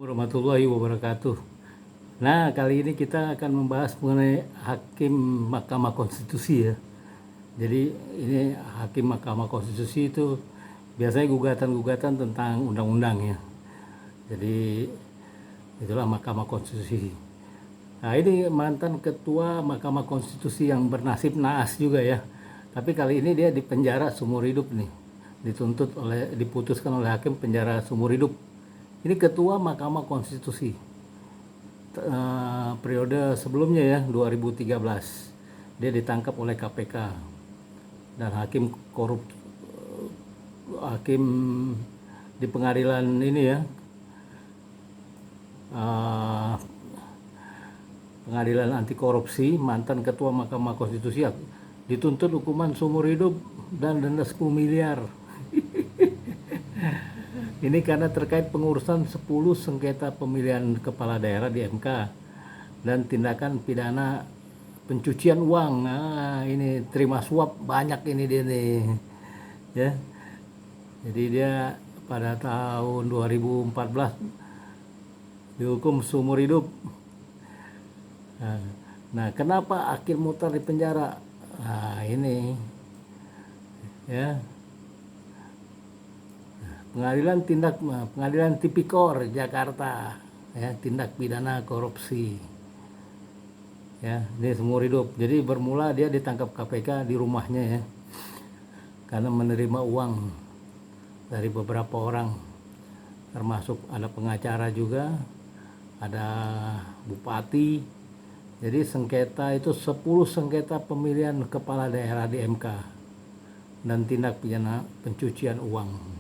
Warahmatullahi wabarakatuh. Nah, kali ini kita akan membahas mengenai hakim Mahkamah Konstitusi ya. Jadi ini hakim Mahkamah Konstitusi itu biasanya gugatan-gugatan tentang undang-undang ya. Jadi itulah Mahkamah Konstitusi. Nah, ini mantan ketua Mahkamah Konstitusi yang bernasib naas juga ya. Tapi kali ini dia dipenjara seumur hidup nih. Diputuskan oleh hakim penjara seumur hidup. Ini ketua Mahkamah Konstitusi periode sebelumnya ya, 2013. Dia ditangkap oleh KPK dan hakim di pengadilan ini ya, pengadilan anti korupsi, mantan ketua Mahkamah Konstitusi dituntut hukuman seumur hidup dan denda 10 miliar. Ini karena terkait pengurusan 10 sengketa pemilihan kepala daerah di MK dan tindakan pidana pencucian uang. Nah, ini terima suap banyak ini dia nih. Ya. Jadi dia pada tahun 2014 dihukum seumur hidup. Nah, kenapa Akhil Muchtar di penjara? Nah, ini ya. Pengadilan Tipikor Jakarta ya, tindak pidana korupsi ya, ini seumur hidup. Jadi bermula dia ditangkap KPK di rumahnya ya, karena menerima uang dari beberapa orang, termasuk ada pengacara juga, ada bupati. Jadi sengketa itu 10 sengketa pemilihan kepala daerah di MK dan tindak pidana pencucian uang.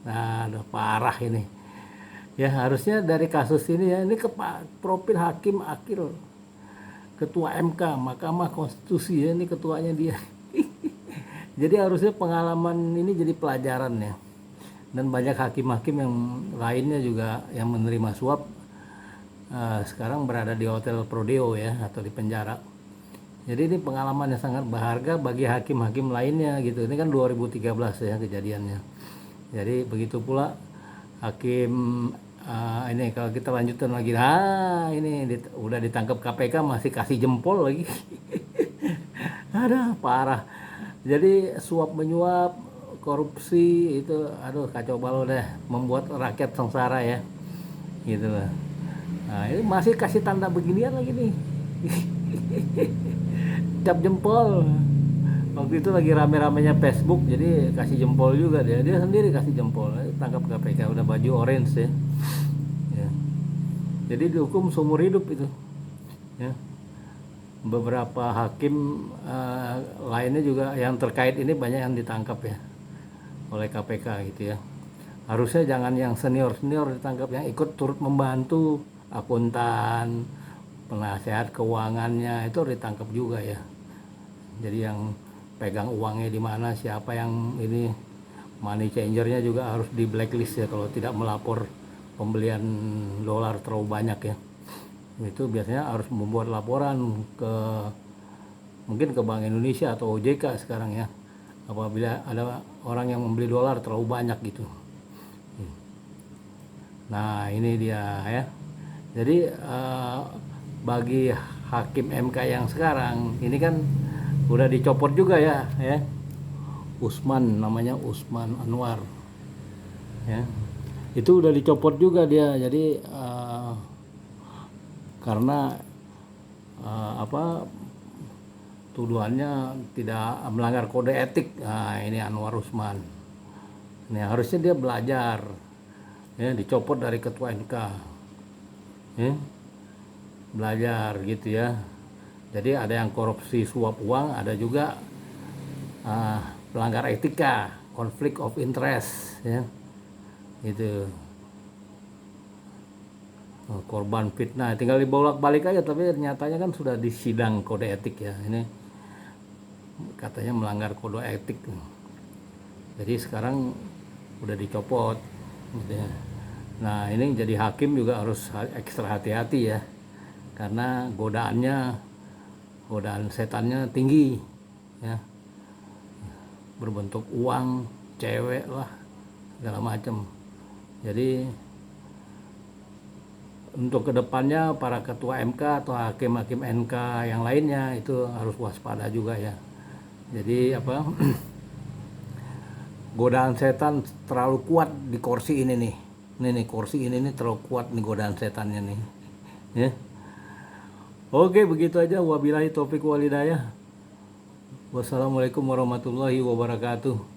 Nah, udah parah ini. Ya harusnya dari kasus ini ya, ini profil Hakim Akhil, ketua MK, Mahkamah Konstitusi ya, ini ketuanya dia. Jadi harusnya pengalaman ini jadi pelajaran ya. Dan banyak hakim-hakim yang lainnya juga yang menerima suap sekarang berada di hotel Prodeo ya, atau di penjara. Jadi ini pengalaman yang sangat berharga bagi hakim-hakim lainnya gitu. Ini kan 2013 ya kejadiannya. Jadi begitu pula hakim ini kalau kita lanjutkan lagi, ini udah ditangkap KPK masih kasih jempol lagi. Ada parah. Jadi suap menyuap, korupsi itu, aduh kacau balau deh, membuat rakyat sengsara ya, gitu lah. Nah, ini masih kasih tanda beginian lagi nih. Cap jempol. Waktu itu lagi rame-ramenya Facebook, jadi kasih jempol juga dia sendiri kasih jempol. Tangkap KPK udah baju orange ya. Ya. Jadi dihukum seumur hidup itu ya. Beberapa hakim lainnya juga yang terkait ini banyak yang ditangkap ya oleh KPK gitu ya. Harusnya jangan yang senior-senior ditangkap, yang ikut turut membantu, akuntan, penasehat keuangannya itu ditangkap juga ya. Jadi yang pegang uangnya di mana, siapa yang ini money changernya juga harus di blacklist ya kalau tidak melapor pembelian dolar terlalu banyak ya. Itu biasanya harus membuat laporan mungkin ke Bank Indonesia atau OJK sekarang ya, apabila ada orang yang membeli dolar terlalu banyak gitu. Nah ini dia ya. Jadi bagi hakim MK yang sekarang ini kan udah dicopot juga ya, Usman, namanya Usman Anwar ya, itu udah dicopot juga dia. Jadi karena tuduhannya tidak melanggar kode etik. Nah ini Anwar Usman, ini harusnya dia belajar ya, dicopot dari ketua MK ya, belajar gitu ya. Jadi ada yang korupsi suap uang, ada juga pelanggar etika, konflik of interest ya, itu korban fitnah, tinggal dibolak-balik aja, tapi nyatanya kan sudah disidang kode etik ya. Ini katanya melanggar kode etik, jadi sekarang udah dicopot gitu ya. Nah ini jadi hakim juga harus ekstra hati-hati ya, karena godaan setannya tinggi ya, berbentuk uang, cewek lah, segala macam. Jadi untuk kedepannya para ketua MK atau hakim-hakim NK yang lainnya itu harus waspada juga ya. Jadi apa, godaan setan terlalu kuat di kursi ini nih. Ini nih kursi ini nih terlalu kuat nih godaan setannya nih. Ya. Oke, begitu aja. Wabillahi taufik walhidayah. Wassalamualaikum warahmatullahi wabarakatuh.